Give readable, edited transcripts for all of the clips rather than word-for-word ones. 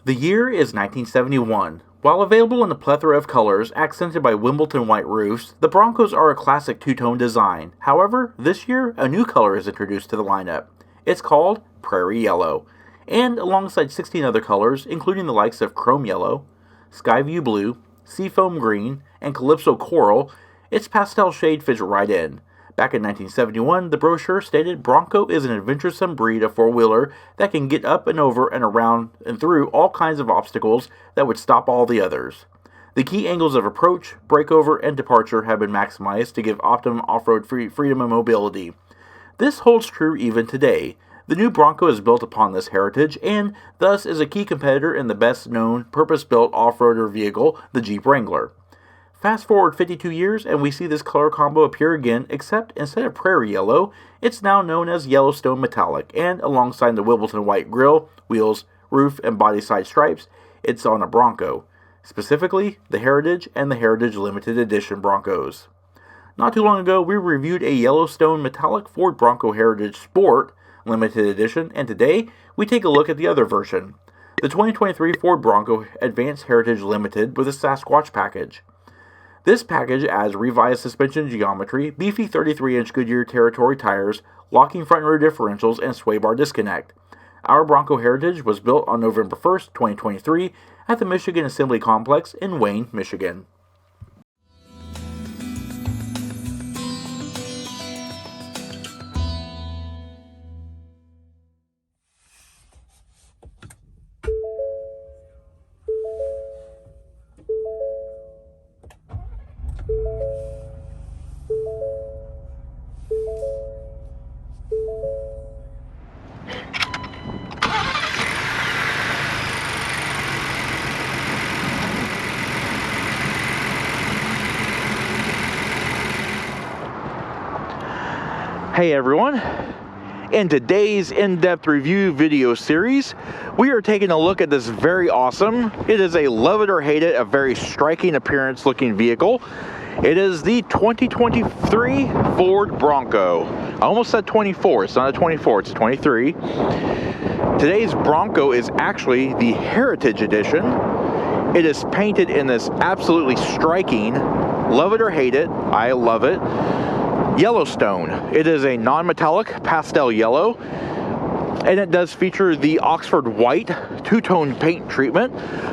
The year is 1971. While available in a plethora of colors accented by Wimbledon White roofs, the Broncos are a classic two-tone design. However, this year, a new color is introduced to the lineup. It's called Prairie Yellow, and alongside 16 other colors, including the likes of Chrome Yellow, Skyview Blue, Seafoam Green, and Calypso Coral, its pastel shade fits right in. Back in 1971, the brochure stated Bronco is an adventuresome breed of four-wheeler that can get up and over and around and through all kinds of obstacles that would stop all the others. The key angles of approach, breakover, and departure have been maximized to give optimum off-road freedom and mobility. This holds true even today. The new Bronco is built upon this heritage and thus is a key competitor in the best-known purpose-built off-roader vehicle, the Jeep Wrangler. Fast forward 52 years and we see this color combo appear again, except instead of Prairie Yellow, it's now known as Yellowstone Metallic, and alongside the Wimbledon White grille, wheels, roof, and body side stripes, it's on a Bronco, specifically the Heritage and the Heritage Limited Edition Broncos. Not too long ago, we reviewed a Yellowstone Metallic Ford Bronco Heritage Sport Limited Edition, and today we take a look at the other version, the 2023 Ford Bronco Advanced Heritage Limited with a Sasquatch package. This package adds revised suspension geometry, beefy 33-inch Goodyear Territory tires, locking front and rear differentials, and sway bar disconnect. Our Bronco Heritage was built on November 1st, 2023 at the Michigan Assembly Complex in Wayne, Michigan. Hey everyone, in today's in-depth review video series, we are taking a look at this very awesome, it is a love it or hate it, a very striking appearance looking vehicle. It is the 2023 Ford Bronco. I almost said 24, it's not a 24, it's a 23. Today's Bronco is actually the Heritage Edition. It is painted in this absolutely striking, love it or hate it, I love it, Yellowstone. It is a non-metallic pastel yellow, and it does feature the Oxford White two-tone paint treatment.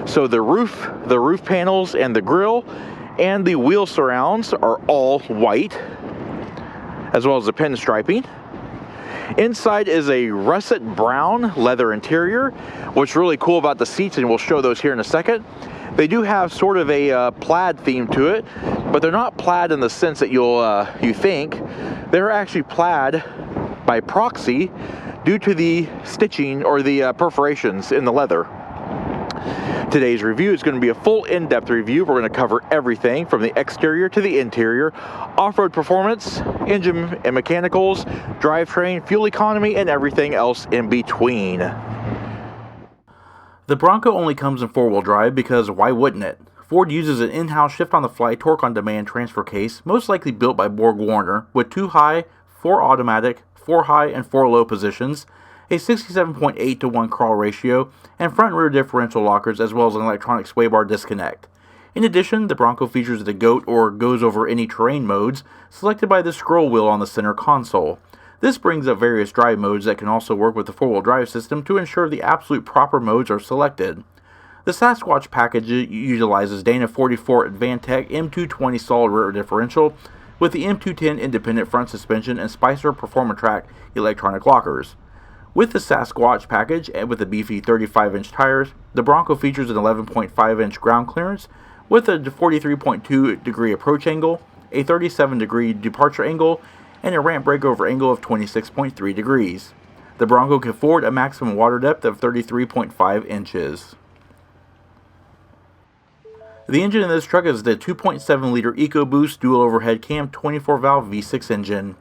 So the roof panels and the grille and the wheel surrounds are all white, as well as the pinstriping. Inside is a russet brown leather interior. What's really cool about the seats, and we'll show those here in a second, they do have sort of a plaid theme to it, but they're not plaid in the sense that you think. They're actually plaid by proxy due to the stitching or the perforations in the leather. Today's review is going to be a full in-depth review. We're going to cover everything from the exterior to the interior, off-road performance, engine and mechanicals, drivetrain, fuel economy, and everything else in between. The Bronco only comes in four-wheel drive because why wouldn't it? Ford uses an in-house shift-on-the-fly torque-on-demand transfer case, most likely built by Borg-Warner, with 2 high, 4 automatic, 4 high, and 4 low positions, a 67.8 to 1 crawl ratio, and front and rear differential lockers, as well as an electronic sway bar disconnect. In addition, the Bronco features the GOAT or goes over any terrain modes, selected by the scroll wheel on the center console. This brings up various drive modes that can also work with the four-wheel drive system to ensure the absolute proper modes are selected. The Sasquatch package utilizes Dana 44 Advantech M220 solid rear differential with the M210 independent front suspension and Spicer Performatrack electronic lockers. With the Sasquatch package and with the beefy 35-inch tires, the Bronco features an 11.5-inch ground clearance with a 43.2 degree approach angle, a 37 degree departure angle, and a ramp breakover angle of 26.3 degrees. The Bronco can afford a maximum water depth of 33.5 inches. The engine in this truck is the 2.7-liter EcoBoost dual overhead cam 24-valve V6 engine.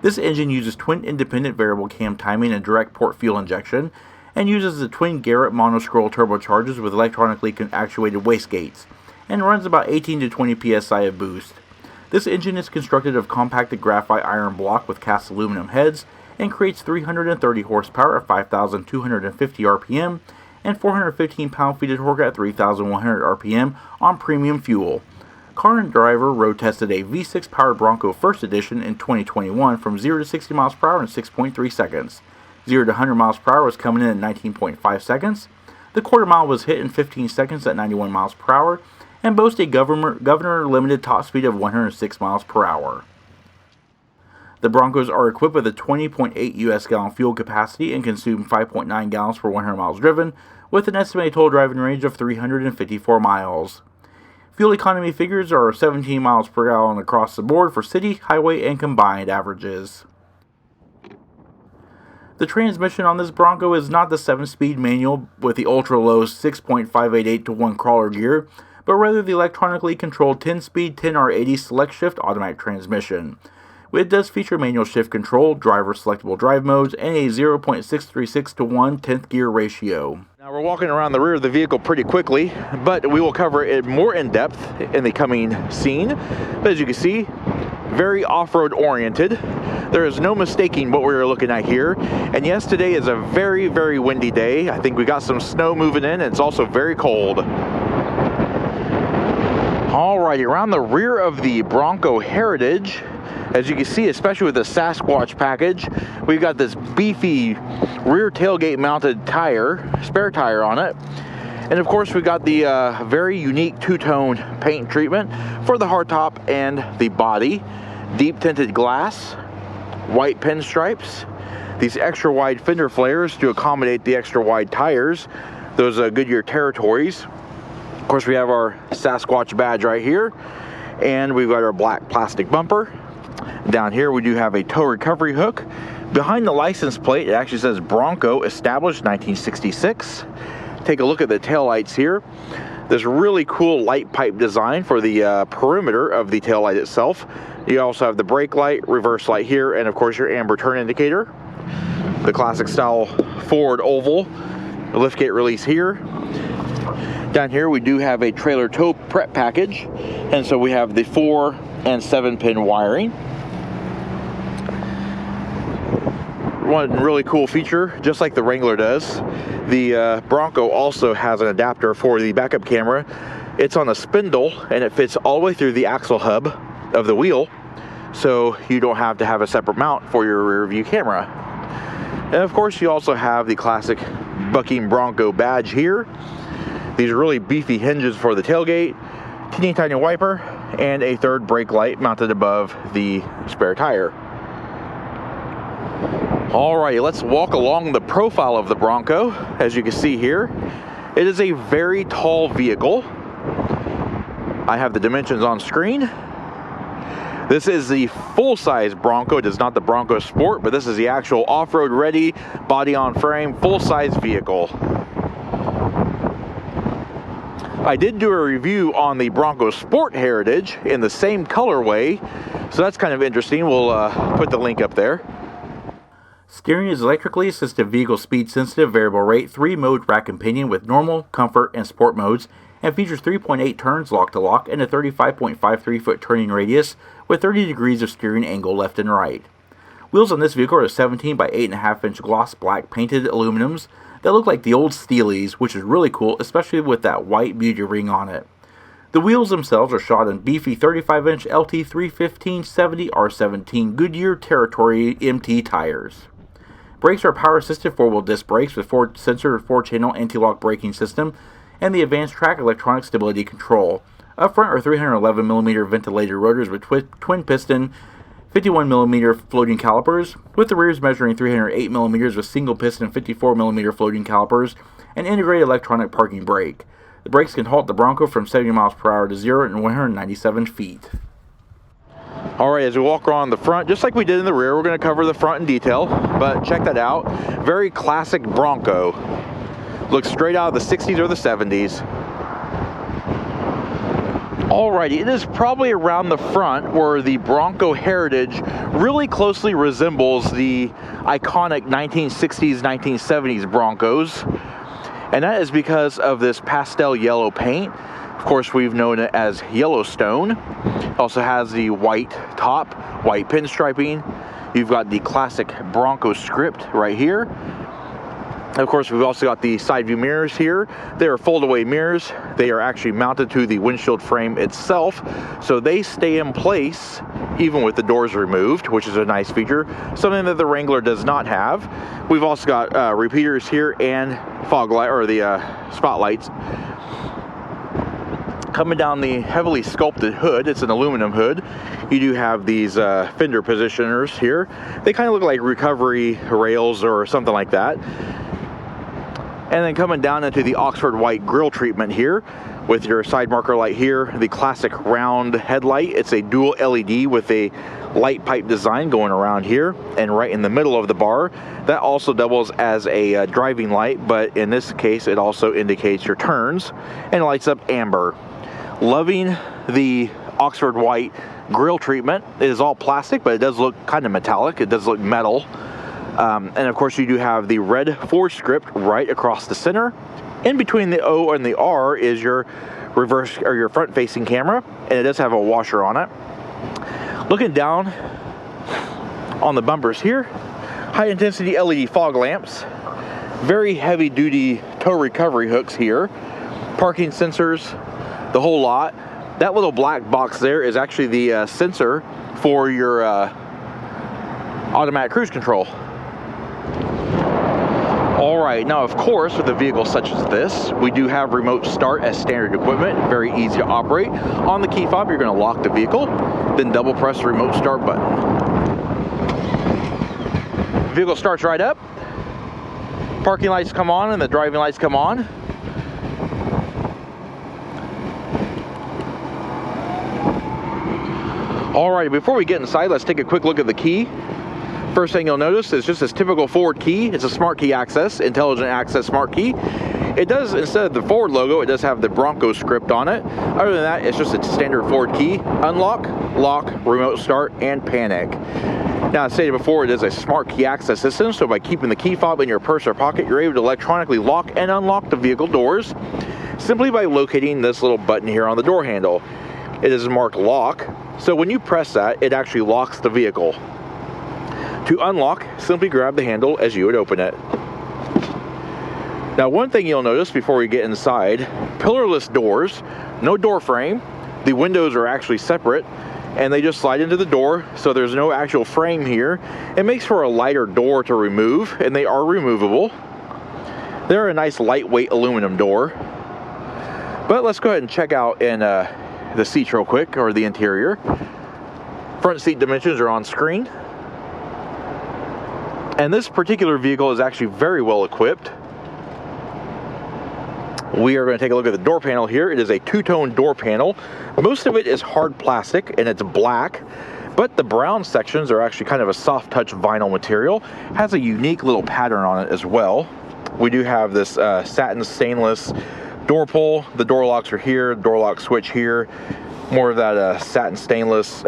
This engine uses twin independent variable cam timing and direct port fuel injection, and uses the twin Garrett monoscroll turbochargers with electronically actuated wastegates, and runs about 18 to 20 psi of boost. This engine is constructed of compacted graphite iron block with cast aluminum heads and creates 330 horsepower at 5,250 RPM and 415 pound-feet of torque at 3,100 RPM on premium fuel. Car and Driver road tested a V6 powered Bronco First Edition in 2021 from 0 to 60 miles per hour in 6.3 seconds. 0 to 100 miles per hour was coming in at 19.5 seconds. The quarter mile was hit in 15 seconds at 91 miles per hour and boasts a governor limited top speed of 106 miles per hour. The Broncos are equipped with a 20.8 US gallon fuel capacity and consume 5.9 gallons per 100 miles driven, with an estimated total driving range of 354 miles. Fuel economy figures are 17 miles per gallon across the board for city, highway, and combined averages. The transmission on this Bronco is not the 7-speed manual with the ultra-low 6.588 to 1 crawler gear, but rather the electronically controlled 10-speed 10R80 select shift automatic transmission. It does feature manual shift control, driver selectable drive modes, and a 0.636 to 1 10th gear ratio. Now we're walking around the rear of the vehicle pretty quickly, but we will cover it more in depth in the coming scene. But as you can see, very off-road oriented. There is no mistaking what we're looking at here. And yes, today is a very, very windy day. I think we got some snow moving in, and it's also very cold. Alrighty, around the rear of the Bronco Heritage, as you can see, especially with the Sasquatch package, we've got this beefy rear tailgate mounted tire, spare tire on it. And of course, we got the very unique two-tone paint treatment for the hardtop and the body. Deep tinted glass, white pinstripes, these extra wide fender flares to accommodate the extra wide tires, those Goodyear Territories. Of course, we have our Sasquatch badge right here, and we've got our black plastic bumper. Down here we do have a tow recovery hook. Behind the license plate, it actually says Bronco, established 1966. Take a look at the taillights here. This really cool light pipe design for the perimeter of the taillight itself. You also have the brake light, reverse light here, and of course your amber turn indicator. The classic style Ford oval, the liftgate release here. Down here we do have a trailer tow prep package, and so we have the 4 and 7 pin wiring. One really cool feature, just like the Wrangler does, the Bronco also has an adapter for the backup camera. It's on a spindle and it fits all the way through the axle hub of the wheel, so you don't have to have a separate mount for your rear view camera. And of course you also have the classic bucking Bronco badge here. These really beefy hinges for the tailgate, teeny tiny wiper, and a third brake light mounted above the spare tire. Alrighty, let's walk along the profile of the Bronco. As you can see here, it is a very tall vehicle. I have the dimensions on screen. This is the full-size Bronco. It is not the Bronco Sport, but this is the actual off-road ready, body-on-frame, full-size vehicle. I did do a review on the Bronco Sport Heritage in the same colorway, so that's kind of interesting. We'll put the link up there. Steering is electrically assisted vehicle speed sensitive variable rate 3-mode rack and pinion with normal, comfort, and sport modes, and features 3.8 turns lock to lock and a 35.53 foot turning radius with 30 degrees of steering angle left and right. Wheels on this vehicle are 17 by 8.5 inch gloss black painted aluminums that look like the old Steelies, which is really cool, especially with that white beauty ring on it. The wheels themselves are shot in beefy 35 inch LT 315/70 R17 Goodyear Territory MT tires. Brakes are power-assisted 4-wheel disc brakes with sensor 4-channel anti-lock braking system and the advanced track electronic stability control. Up front are 311mm ventilated rotors with twin piston 51mm floating calipers, with the rears measuring 308mm with single piston 54mm floating calipers and integrated electronic parking brake. The brakes can halt the Bronco from 70 miles per hour to 0 and 197 feet. Alright, as we walk around the front, just like we did in the rear, we're going to cover the front in detail, but check that out. Very classic Bronco. Looks straight out of the 60s or the 70s. Alrighty, it is probably around the front where the Bronco Heritage really closely resembles the iconic 1960s, 1970s Broncos. And that is because of this pastel yellow paint. Of course, we've known it as Yellowstone. It also has the white top, white pinstriping. You've got the classic Bronco script right here. Of course, we've also got the side view mirrors here. They are fold-away mirrors. They are actually mounted to the windshield frame itself, so they stay in place even with the doors removed, which is a nice feature, something that the Wrangler does not have. We've also got repeaters here and fog light, or the spotlights. Coming down the heavily sculpted hood, it's an aluminum hood. You do have these fender positioners here. They kind of look like recovery rails or something like that. And then coming down into the Oxford White grille treatment here with your side marker light here, the classic round headlight. It's a dual LED with a light pipe design going around here and right in the middle of the bar. That also doubles as a driving light, but in this case it also indicates your turns and lights up amber. Loving the Oxford White grille treatment. It is all plastic, but it does look kind of metallic. It does look metal. And of course you do have the red Ford script right across the center. In between the O and the R is your reverse or your front facing camera, and it does have a washer on it. Looking down on the bumpers here, high intensity LED fog lamps, very heavy duty tow recovery hooks here, parking sensors, the whole lot. That little black box there is actually the sensor for your automatic cruise control. Alright, now of course with a vehicle such as this, we do have remote start as standard equipment, very easy to operate. On the key fob, you're going to lock the vehicle, then double press the remote start button. Vehicle starts right up, parking lights come on and the driving lights come on. Alright, before we get inside, let's take a quick look at the key. First thing you'll notice is just this typical Ford key. It's a smart key access, intelligent access smart key. It does, instead of the Ford logo, it does have the Bronco script on it. Other than that, it's just a standard Ford key. Unlock, lock, remote start, and panic. Now, as stated before, it is a smart key access system, so by keeping the key fob in your purse or pocket, you're able to electronically lock and unlock the vehicle doors simply by locating this little button here on the door handle. It is marked lock, so when you press that, it actually locks the vehicle. To unlock, simply grab the handle as you would open it. Now, one thing you'll notice before we get inside, pillarless doors, no door frame. The windows are actually separate and they just slide into the door, so there's no actual frame here. It makes for a lighter door to remove, and they are removable. They're a nice lightweight aluminum door. But let's go ahead and check out in the seats real quick, or the interior. Front seat dimensions are on screen. And this particular vehicle is actually very well equipped. We are going to take a look at the door panel here. It is a two-tone door panel. Most of it is hard plastic and it's black, but the brown sections are actually kind of a soft touch vinyl material. Has a unique little pattern on it as well. We do have this satin stainless door pull. The door locks are here, door lock switch here. More of that satin stainless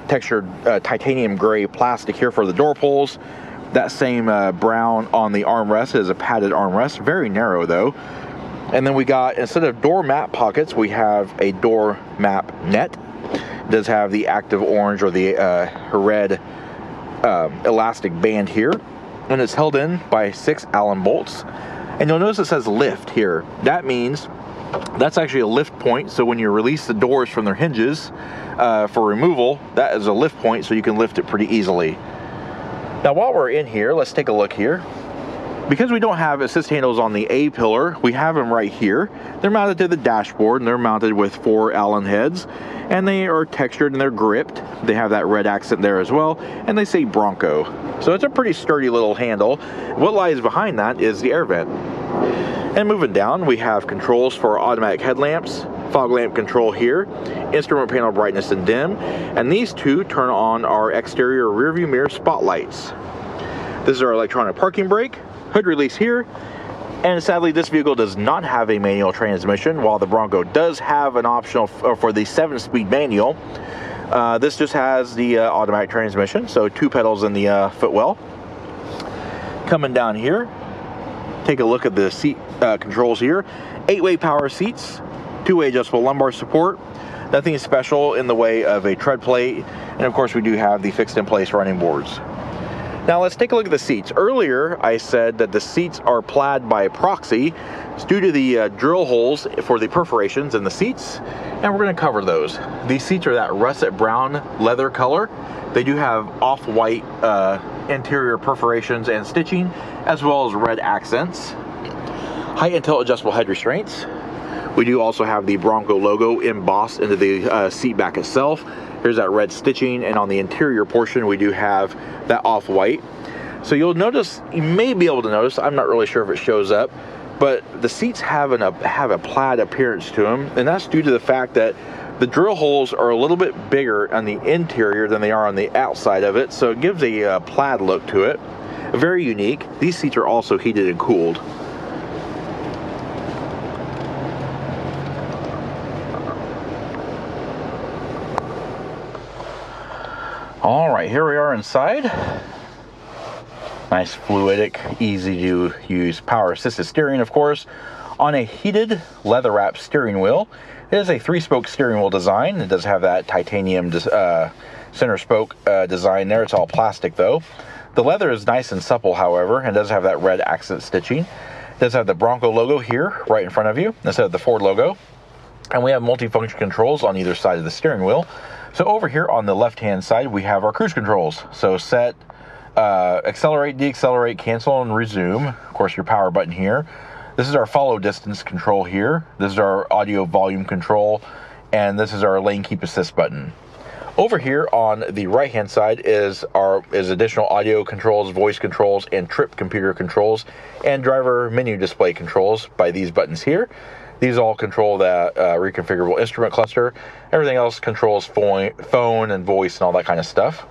textured titanium gray plastic here for the door pulls. That same brown on the armrest is a padded armrest, very narrow though. And then we got, instead of door map pockets, we have a door map net. It does have the active orange or the red elastic band here, and it's held in by 6 Allen bolts. And you'll notice it says lift here. That means that's actually a lift point, so when you release the doors from their hinges for removal, that is a lift point, so you can lift it pretty easily. Now, while we're in here, let's take a look here. Because we don't have assist handles on the A pillar, we have them right here. They're mounted to the dashboard, and they're mounted with 4 Allen heads, and they are textured and they're gripped. They have that red accent there as well, and they say Bronco. So it's a pretty sturdy little handle. What lies behind that is the air vent. And moving down, we have controls for automatic headlamps, fog lamp control here, instrument panel brightness and dim, and these two turn on our exterior rearview mirror spotlights. This is our electronic parking brake, hood release here, and sadly this vehicle does not have a manual transmission, while the Bronco does have an optional for the 7-speed manual. This just has the automatic transmission, so 2 pedals in the footwell. Coming down here, take a look at the seat controls here. 8-way power seats, 2-way adjustable lumbar support, nothing special in the way of a tread plate, and of course we do have the fixed in place running boards. Now let's take a look at the seats. Earlier I said that the seats are plaid by proxy. It's due to the drill holes for the perforations in the seats, and we're going to cover those. These seats are that russet brown leather color. They do have off-white interior perforations and stitching, as well as red accents. Height and tilt adjustable head restraints. We do also have the Bronco logo embossed into the seat back itself. Here's that red stitching, and on the interior portion we do have that off-white. So you'll notice, you may be able to notice, I'm not really sure if it shows up, but the seats have a plaid appearance to them, and that's due to the fact that the drill holes are a little bit bigger on the interior than they are on the outside of it, so it gives a plaid look to it. Very unique. These seats are also heated and cooled. All right, here we are inside. Nice fluidic, easy to use power assisted steering, of course, on a heated leather wrapped steering wheel. It is a 3-spoke steering wheel design. It does have that titanium center spoke design there. It's all plastic though. The leather is nice and supple, however, and does have that red accent stitching. It does have the Bronco logo here right in front of you instead of the Ford logo. And we have multifunction controls on either side of the steering wheel. So over here on the left-hand side, we have our cruise controls. So set, accelerate, decelerate, cancel, and resume. Of course, your power button here. This is our follow distance control here. This is our audio volume control. And this is our lane keep assist button. Over here on the right-hand side is additional audio controls, voice controls, and trip computer controls, and driver menu display controls by these buttons here. These all control that reconfigurable instrument cluster. Everything else controls phone and voice and all that kind of stuff.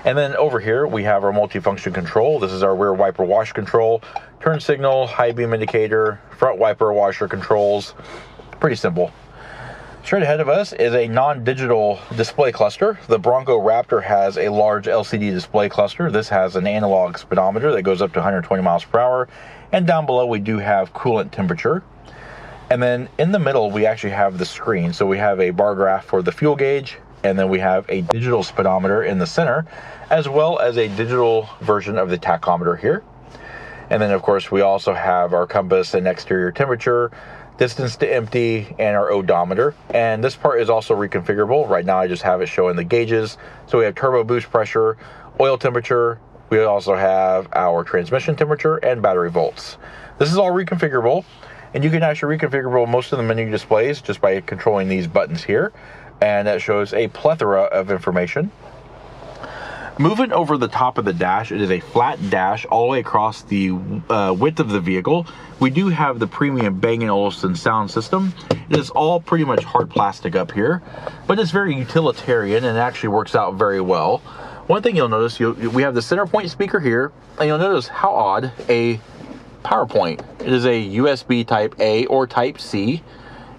And then over here we have our multifunction control. This is our rear wiper wash control, turn signal, high beam indicator, front wiper washer controls. Pretty simple. Straight ahead of us is a non-digital display cluster. The Bronco Raptor has a large LCD display cluster. This has an analog speedometer that goes up to 120 miles per hour. And down below we do have coolant temperature. And then in the middle, we actually have the screen. So we have a bar graph for the fuel gauge, and then we have a digital speedometer in the center, as well as a digital version of the tachometer here. And then, of course, we also have our compass and exterior temperature, distance to empty, and our odometer. And this part is also reconfigurable. Right now, I just have it showing the gauges. So we have turbo boost pressure, oil temperature. We also have our transmission temperature and battery volts. This is all reconfigurable. And you can actually reconfigure most of the menu displays just by controlling these buttons here. And that shows a plethora of information. Moving over the top of the dash, it is a flat dash all the way across the width of the vehicle. We do have the premium Bang & Olufsen sound system. It is all pretty much hard plastic up here, but it's very utilitarian and it actually works out very well. One thing you'll notice, we have the center point speaker here, and you'll notice how odd a PowerPoint. It is a USB type A or type C,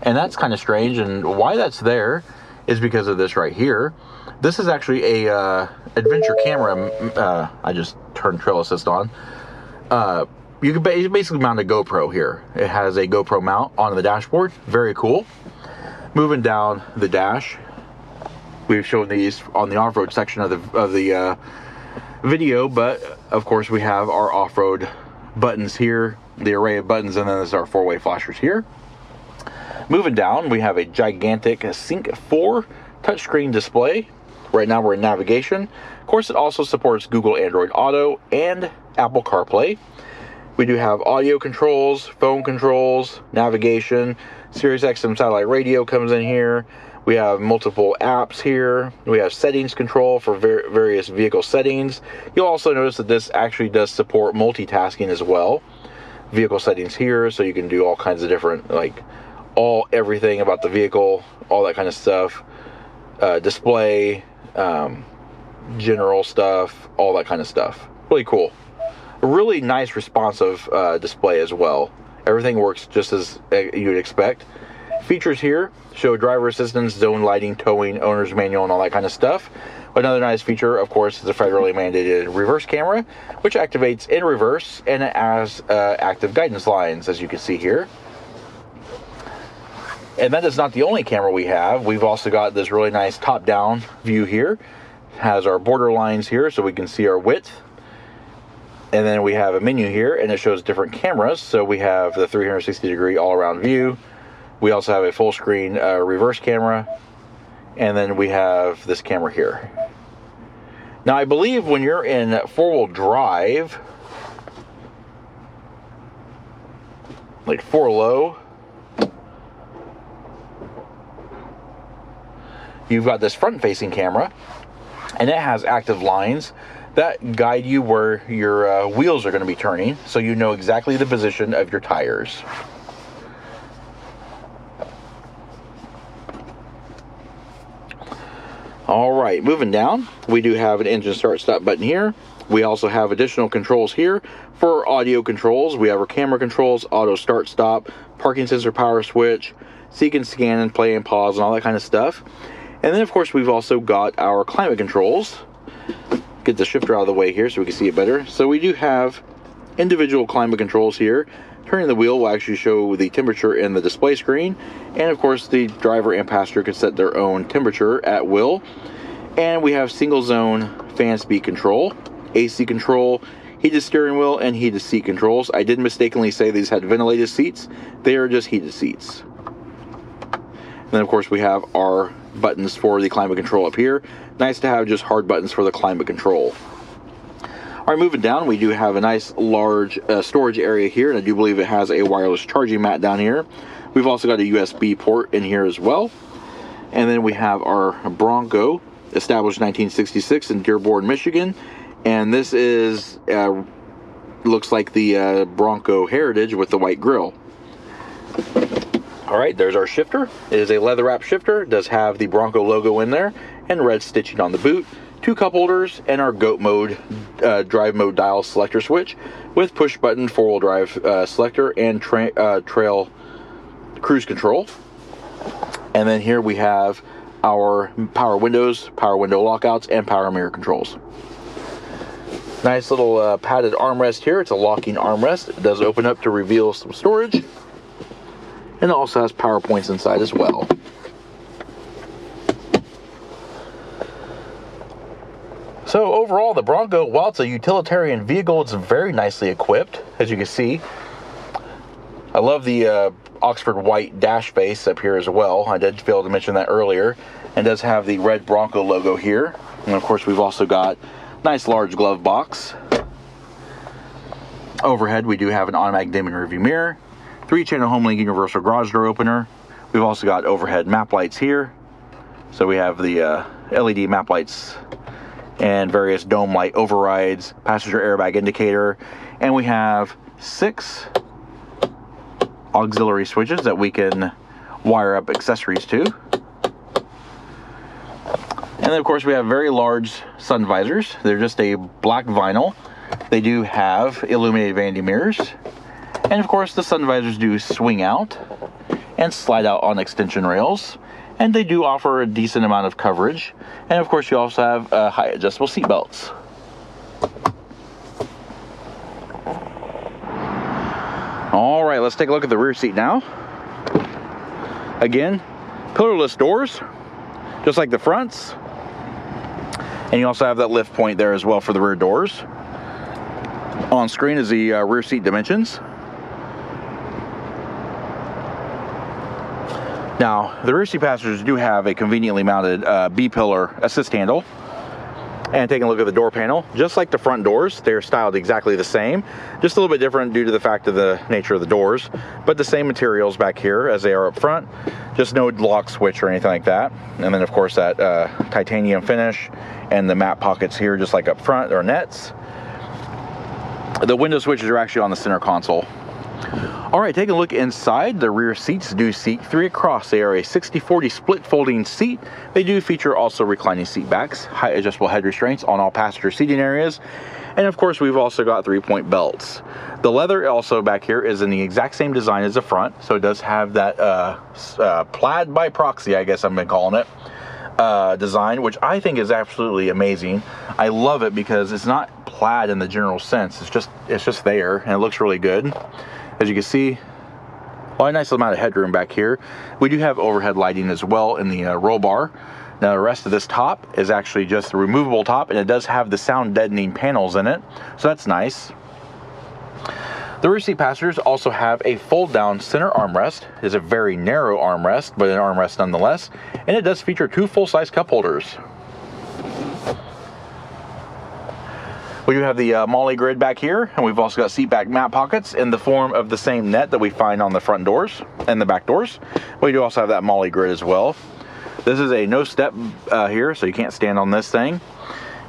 and that's kind of strange, and why that's there is because of this right here. This is actually a adventure camera. I just turned trail assist on. You can basically mount a GoPro here. It has a GoPro mount on the dashboard. Very cool. Moving down the dash, we've shown these on the off-road section of the video, but of course we have our off-road buttons here, the array of buttons, and then there's our 4-way flashers here. Moving down, we have a gigantic Sync 4 touchscreen display. Right now we're in navigation. Of course, it also supports Google Android Auto and Apple CarPlay. We do have audio controls, phone controls, navigation, Sirius XM satellite radio comes in here. We have multiple apps here. We have settings control for various vehicle settings. You'll also notice that this actually does support multitasking as well. Vehicle settings here, so you can do all kinds of different, like everything about the vehicle, all that kind of stuff. Display, general stuff, all that kind of stuff. Really cool. A really nice responsive display as well. Everything works just as you'd expect. Features here show driver assistance, zone lighting, towing, owner's manual, and all that kind of stuff. Another nice feature, of course, is the federally mandated reverse camera, which activates in reverse, and it has active guidance lines, as you can see here. And that is not the only camera we have. We've also got this really nice top-down view here. has our border lines here so we can see our width. And then we have a menu here, and it shows different cameras. So we have the 360-degree all-around view. We also have a full screen reverse camera. And then we have this camera here. Now, I believe when you're in four-wheel drive, like 4 low, you've got this front-facing camera, and it has active lines that guide you where your wheels are going to be turning, so you know exactly the position of your tires. All right, moving down, we do have an engine start-stop button here. We also have additional controls here for audio controls. We have our camera controls, auto start-stop, parking sensor power switch, so you can scan and play and pause and all that kind of stuff. And then, of course, we've also got our climate controls. Get the shifter out of the way here so we can see it better. So we do have individual climate controls here. Turning the wheel will actually show the temperature in the display screen. And, of course, the driver and passenger can set their own temperature at will. And we have single zone fan speed control, AC control, heated steering wheel, and heated seat controls. I did mistakenly say these had ventilated seats. They are just heated seats. And then, of course, we have our buttons for the climate control up here. Nice to have just hard buttons for the climate control. All right, moving down, we do have a nice large storage area here, and I do believe it has a wireless charging mat down here. We've also got a USB port in here as well. And then we have our Bronco, established 1966 in Dearborn, Michigan. And this is, looks like the Bronco Heritage with the white grille. All right, there's our shifter. It is a leather-wrapped shifter. It does have the Bronco logo in there and red stitching on the boot. 2 cup holders and our GOAT mode, drive mode dial selector switch with push button 4-wheel drive selector and trail cruise control. And then here we have our power windows, power window lockouts, and power mirror controls. Nice little padded armrest here. It's a locking armrest. It does open up to reveal some storage. And it also has power points inside as well. So overall, the Bronco, while it's a utilitarian vehicle, it's very nicely equipped, as you can see. I love the Oxford white dash face up here as well. I did fail to mention that earlier. And does have the red Bronco logo here. And of course, we've also got nice large glove box. Overhead, we do have an automatic dimming rearview mirror, 3-channel HomeLink universal garage door opener. We've also got overhead map lights here. So we have the LED map lights and various dome light overrides, passenger airbag indicator, and we have 6 auxiliary switches that we can wire up accessories to. And then, of course, we have very large sun visors. They're just a black vinyl. They do have illuminated vanity mirrors. And, of course, the sun visors do swing out and slide out on extension rails. And they do offer a decent amount of coverage. And, of course, you also have high adjustable seat belts. All right, let's take a look at the rear seat now. Again, pillarless doors, just like the fronts. And you also have that lift point there as well for the rear doors. On screen is the rear seat dimensions. Now, the rear seat passengers do have a conveniently mounted B-pillar assist handle. And taking a look at the door panel, just like the front doors, they're styled exactly the same. Just a little bit different due to the fact of the nature of the doors. But the same materials back here as they are up front. Just no lock switch or anything like that. And then, of course, that titanium finish and the map pockets here, just like up front, are nets. The window switches are actually on the center console. All right, taking a look inside, the rear seats do seat 3 across. They are a 60/40 split folding seat. They do feature also reclining seat backs, high adjustable head restraints on all passenger seating areas. And of course, we've also got 3-point belts. The leather also back here is in the exact same design as the front. So it does have that plaid by proxy, I guess I've been calling it, design, which I think is absolutely amazing. I love it because it's not plaid in the general sense. It's just there, and it looks really good. As you can see, a nice amount of headroom back here. We do have overhead lighting as well in the roll bar. Now the rest of this top is actually just a removable top, and it does have the sound deadening panels in it, so that's nice. The rear seat passengers also have a fold down center armrest. It is a very narrow armrest, but an armrest nonetheless, and it does feature 2 full-size cup holders. We do have the MOLLE grid back here, and we've also got seat back mat pockets in the form of the same net that we find on the front doors and the back doors. We do also have that MOLLE grid as well. This is a no step here, so you can't stand on this thing.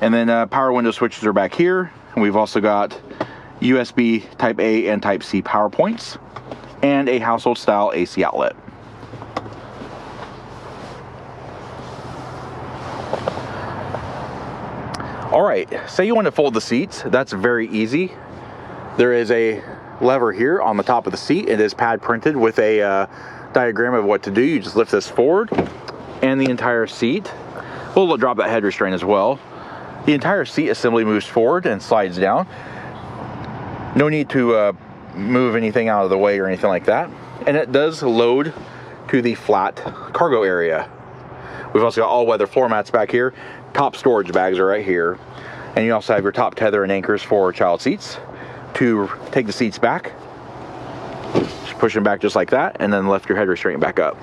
And then power window switches are back here. And we've also got USB Type A and Type C power points, and a household style AC outlet. Alright, say you want to fold the seats. That's very easy. There is a lever here on the top of the seat. It is pad printed with a diagram of what to do. You just lift this forward, and the entire seat, we'll drop that head restraint as well. The entire seat assembly moves forward and slides down. No need to move anything out of the way or anything like that. And it does load to the flat cargo area. We've also got all-weather floor mats back here. Top storage bags are right here. And you also have your top tether and anchors for child seats. To take the seats back, just push them back just like that, and then lift your head restraint back up.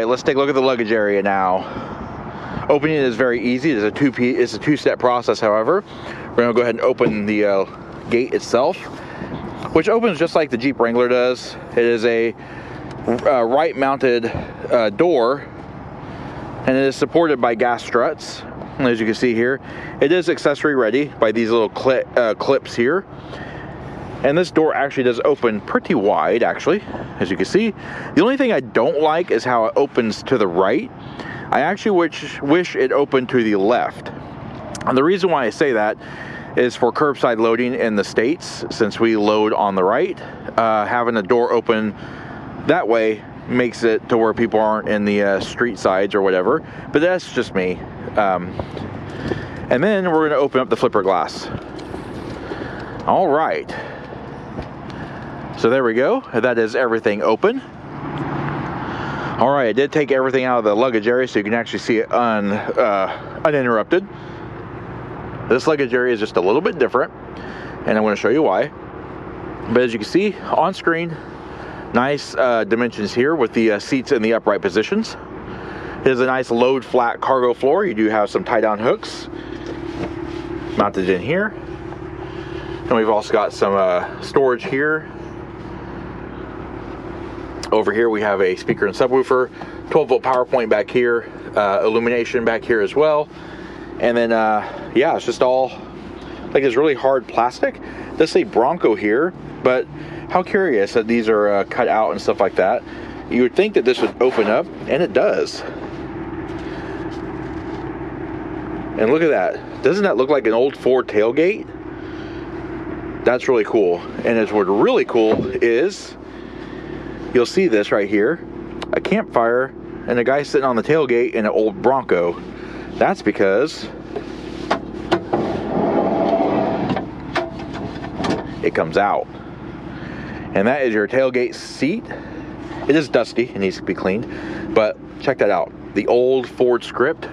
Let's take a look at the luggage area now. Opening it is very easy. It's a two-step process, however. We're going to go ahead and open the gate itself, which opens just like the Jeep Wrangler does. It is a right-mounted door, and it is supported by gas struts. And as you can see here, it is accessory ready by these little clips here. And this door actually does open pretty wide, actually, as you can see. The only thing I don't like is how it opens to the right. I actually wish it opened to the left. And the reason why I say that is for curbside loading in the States, since we load on the right, having the door open that way makes it to where people aren't in the street sides or whatever. But that's just me. And then we're going to open up the flipper glass. All right. So there we go. That is everything open. All right, I did take everything out of the luggage area so you can actually see it uninterrupted. This luggage area is just a little bit different, and I'm going to show you why. But as you can see on screen, nice dimensions here with the seats in the upright positions. It is a nice load flat cargo floor. You do have some tie down hooks mounted in here. And we've also got some storage here. Over here we have a speaker and subwoofer, 12-volt power point back here, illumination back here as well. And then, yeah, it's just all like this really hard plastic. It does say Bronco here, but how curious that these are cut out and stuff like that. You would think that this would open up, and it does. And look at that. Doesn't that look like an old Ford tailgate? That's really cool. And what's really cool is, you'll see this right here, a campfire and a guy sitting on the tailgate in an old Bronco. That's because it comes out. And that is your tailgate seat. It is dusty, it needs to be cleaned, but check that out. The old Ford script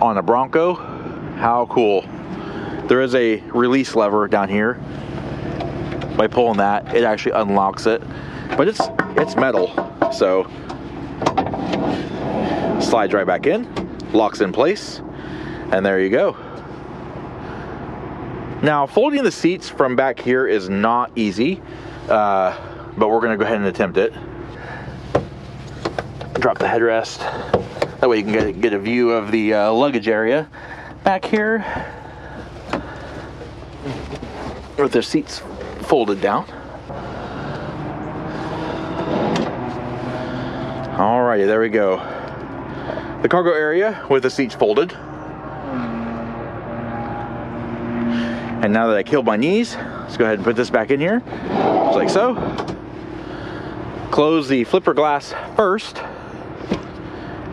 on a Bronco. How cool. There is a release lever down here. By pulling that, it actually unlocks it. But it's metal, so slides right back in, locks in place, and there you go. Now, folding the seats from back here is not easy, but we're gonna go ahead and attempt it. Drop the headrest. That way you can get a view of the luggage area back here with the seats folded down. Alrighty, there we go. The cargo area with the seats folded. And now that I killed my knees, let's go ahead and put this back in here, just like so. Close the flipper glass first,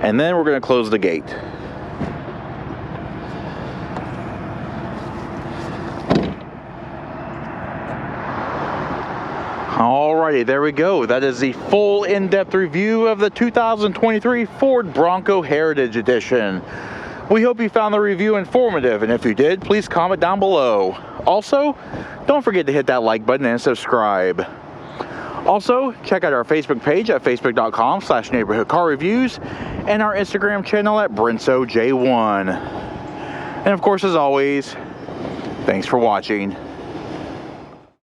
and then we're going to close the gate. Alrighty, there we go. That is the full in-depth review of the 2023 Ford Bronco Heritage Edition. We hope you found the review informative, and if you did, please comment down below. Also, don't forget to hit that like button and subscribe. Also, check out our Facebook page at facebook.com/neighborhoodcarreviews and our Instagram channel at BrensoJ1. And of course, as always, thanks for watching.